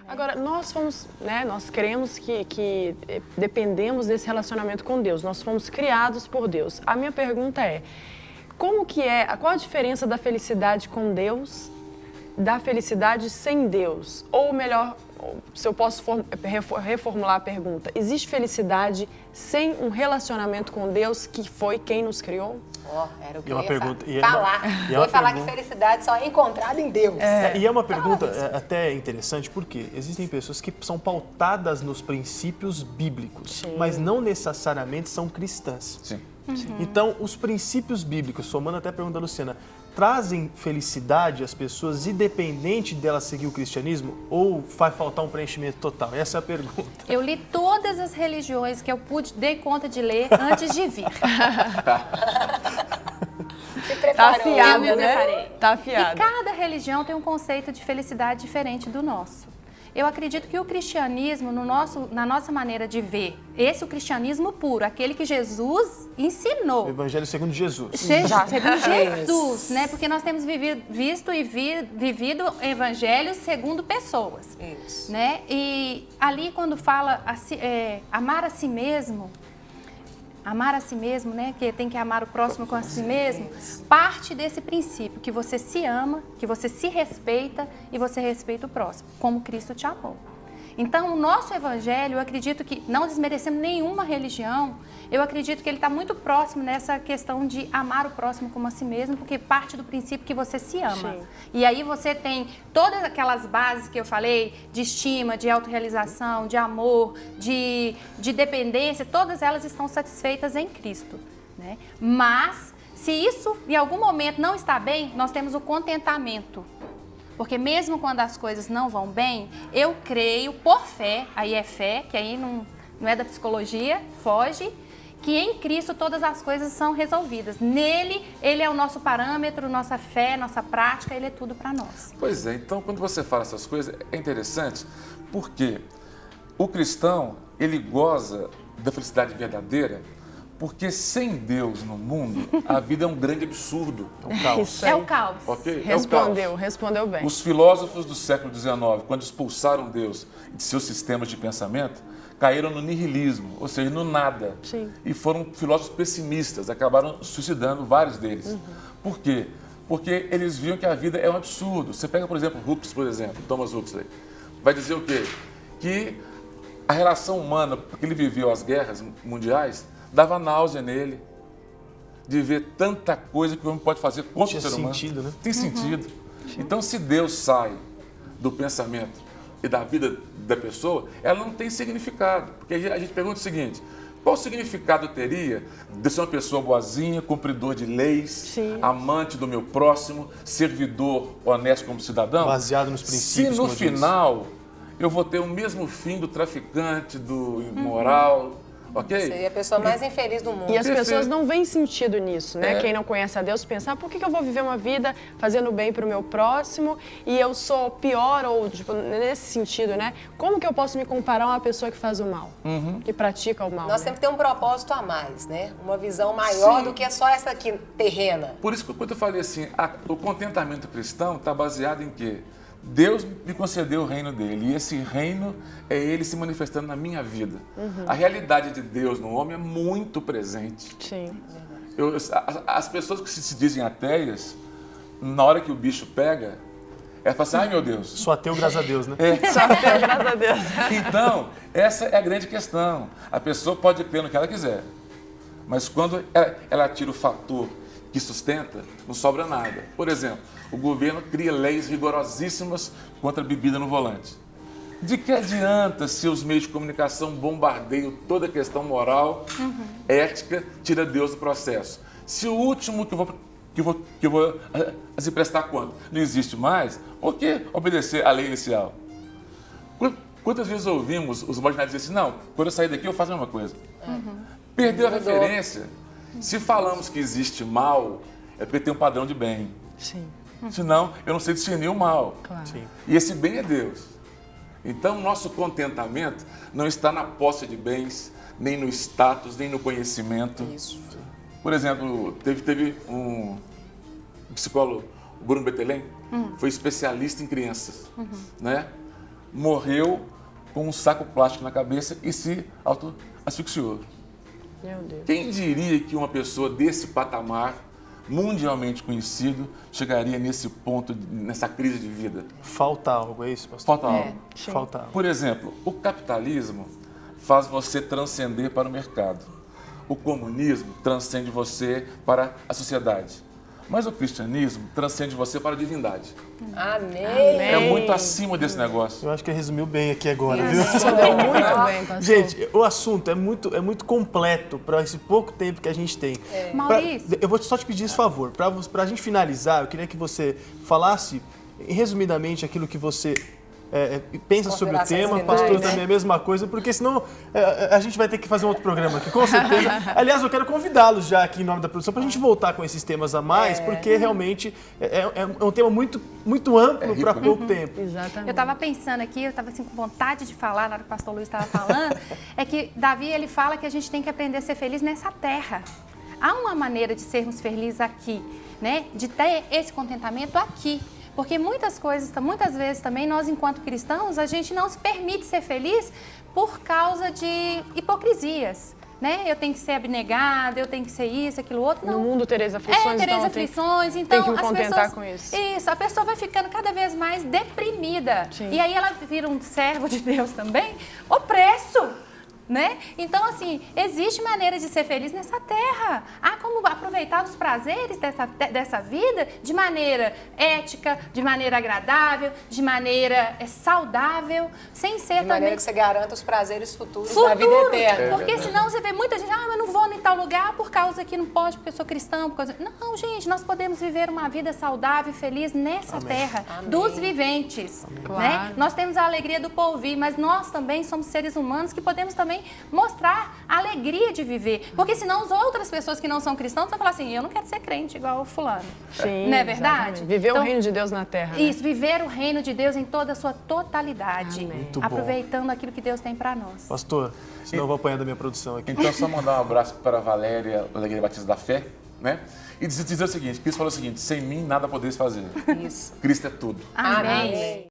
Agora, nós cremos que dependemos desse relacionamento com Deus. Nós fomos criados por Deus. A minha pergunta é, qual a diferença da felicidade com Deus, da felicidade sem Deus? Ou melhor, se eu posso reformular a pergunta, existe felicidade sem um relacionamento com Deus, que foi quem nos criou? Era o que eu ia falar. Eu ia falar que felicidade só é encontrada em Deus. E é uma pergunta até interessante, porque existem pessoas que são pautadas nos princípios bíblicos, Sim. mas não necessariamente são cristãs. Sim. Então, os princípios bíblicos, somando até a pergunta da Luciana, trazem felicidade às pessoas, independente delas seguir o cristianismo, ou vai faltar um preenchimento total? Essa é a pergunta. Eu li todas as religiões que eu dei conta de ler antes de vir. Se preparou. Tá afiada, Eu me preparei. né? Tá afiada. E cada religião tem um conceito de felicidade diferente do nosso. Eu acredito que o cristianismo, na nossa maneira de ver, o cristianismo puro, aquele que Jesus ensinou. O Evangelho segundo Jesus. Segundo Jesus, né? Porque nós temos vivido evangelhos segundo pessoas. Isso. Né? E ali quando fala amar a si mesmo, né? Que tem que amar o próximo com a si mesmo, parte desse princípio, que você se ama, que você se respeita e você respeita o próximo, como Cristo te amou. Então, o nosso evangelho, eu acredito que, não desmerecendo nenhuma religião, eu acredito que ele está muito próximo nessa questão de amar o próximo como a si mesmo, porque parte do princípio que você se ama. Sim. E aí você tem todas aquelas bases que eu falei, de estima, de autorrealização, de amor, de dependência, todas elas estão satisfeitas em Cristo, né? Mas, se isso em algum momento não está bem, nós temos o contentamento. Porque mesmo quando as coisas não vão bem, eu creio por fé, aí é fé, que aí não é da psicologia, foge, que em Cristo todas as coisas são resolvidas. Nele, ele é o nosso parâmetro, nossa fé, nossa prática, ele é tudo para nós. Pois é, então quando você fala essas coisas, é interessante, porque o cristão, ele goza da felicidade verdadeira, porque sem Deus no mundo, a vida é um grande absurdo. É um caos. É o caos. Ok? É o caos. Respondeu bem. Os filósofos do século XIX, quando expulsaram Deus de seus sistemas de pensamento, caíram no nihilismo, ou seja, no nada. Sim. E foram filósofos pessimistas, acabaram suicidando vários deles. Por quê? Porque eles viam que a vida é um absurdo. Você pega, por exemplo, Huxley, por exemplo, Thomas Huxley, vai dizer o quê? Que a relação humana, porque ele viveu as guerras mundiais, dava náusea nele, de ver tanta coisa que o homem pode fazer contra o ser humano. Tem sentido, né? Tem sentido. Então, se Deus sai do pensamento e da vida da pessoa, ela não tem significado. Porque a gente pergunta o seguinte, qual significado teria de ser uma pessoa boazinha, cumpridor de leis, Sim. amante do meu próximo, servidor honesto como cidadão? Baseado nos princípios, Se no como diz. final eu vou ter o mesmo fim do traficante, do imoral, ok? Seria a pessoa mais infeliz do mundo. E as Perfeito. pessoas não veem sentido nisso, né? É. Quem não conhece a Deus pensa, por que eu vou viver uma vida fazendo bem para o meu próximo e eu sou pior, ou tipo, nesse sentido, né? Como que eu posso me comparar a uma pessoa que faz o mal, que pratica o mal? Nós né? temos que ter um propósito a mais, né? Uma visão maior Sim. do que só essa aqui, terrena. Por isso que quando eu falei assim, o contentamento cristão está baseado em quê? Deus me concedeu o reino dele e esse reino é ele se manifestando na minha vida. A realidade de Deus no homem é muito presente. Sim. As pessoas que se dizem ateias, na hora que o bicho pega, ela fala assim, ai meu Deus. Sou ateu, graças a Deus, né? Só Deus, graças a Deus. Então, essa é a grande questão. A pessoa pode crer no que ela quiser, mas quando ela tira o fator que sustenta, não sobra nada. Por exemplo, o governo cria leis rigorosíssimas contra a bebida no volante. De que adianta se os meios de comunicação bombardeiam toda a questão moral, ética, tira Deus do processo? Se o último que eu vou se prestar conta não existe mais, por que obedecer à lei inicial? Quantas vezes ouvimos os marginais dizer assim, não, quando eu sair daqui eu faço a mesma coisa. Perdeu a referência. Se falamos que existe mal, é porque tem um padrão de bem. Sim. Senão, eu não sei discernir o mal. Claro. Sim. E esse bem é Deus. Então, nosso contentamento não está na posse de bens, nem no status, nem no conhecimento. Isso. Por exemplo, teve um psicólogo, o Bruno Betelém, foi especialista em crianças, né? morreu com um saco plástico na cabeça e se auto-asfixiou. Meu Deus. Quem diria que uma pessoa desse patamar, mundialmente conhecido, chegaria nesse ponto, nessa crise de vida? Falta algo, é isso, pastor? Falta algo. Falta algo. Por exemplo, o capitalismo faz você transcender para o mercado. O comunismo transcende você para a sociedade. Mas o cristianismo transcende você para a divindade. Amém. É muito acima desse negócio. Eu acho que ele resumiu bem aqui agora, viu? Respondeu muito bem, pastor. Gente, o assunto é muito completo para esse pouco tempo que a gente tem. Maurício. Eu vou só te pedir esse favor. Para a gente finalizar, eu queria que você falasse, resumidamente, aquilo que você pensa sobre o tema. Pastor também é a mesma coisa, porque senão a gente vai ter que fazer um outro programa aqui, com certeza. Aliás, eu quero convidá-los já aqui em nome da produção para a gente voltar com esses temas a mais, porque realmente é um tema muito amplo para pouco tempo. Exatamente. Eu estava pensando aqui, eu estava assim, com vontade de falar na hora que o pastor Luiz estava falando, é que Davi, ele fala que a gente tem que aprender a ser feliz nessa terra. Há uma maneira de sermos felizes aqui, né? De ter esse contentamento aqui. Porque muitas vezes também, nós enquanto cristãos, a gente não se permite ser feliz por causa de hipocrisias. Né? Eu tenho que ser abnegada, eu tenho que ser isso, aquilo, outro. Não. No mundo tereis aflições, tereis aflições, tem então que me as contentar pessoas, com isso. Isso, a pessoa vai ficando cada vez mais deprimida. Sim. E aí ela vira um servo de Deus também, opresso. Né? Então, assim, existe maneira de ser feliz nessa terra. Há como aproveitar os prazeres dessa vida de maneira ética, de maneira agradável, de maneira saudável, sem ser de maneira que você garanta os prazeres futuros da vida futuro. eterna. Porque senão você vê muita gente, eu não vou em tal lugar por causa que não pode, porque eu sou cristão. Por causa... Não, gente, nós podemos viver uma vida saudável e feliz nessa terra, dos viventes. Claro. Né? Nós temos a alegria do porvir, mas nós também somos seres humanos que podemos também mostrar a alegria de viver. Porque senão as outras pessoas que não são cristãs vão falar assim, eu não quero ser crente igual o fulano. Sim, não é verdade? Exatamente. Viver Então, o reino de Deus na terra. Né? Isso, viver o reino de Deus em toda a sua totalidade. Muito bom. Aproveitando aquilo que Deus tem para nós. Pastor, senão eu vou apanhar da minha produção aqui. Então, só mandar um abraço para a Valéria, da Igreja Batista da Fé, né? E dizer o seguinte, Cristo falou o seguinte, sem mim nada podeis fazer. Isso. Cristo é tudo. Amém. Amém.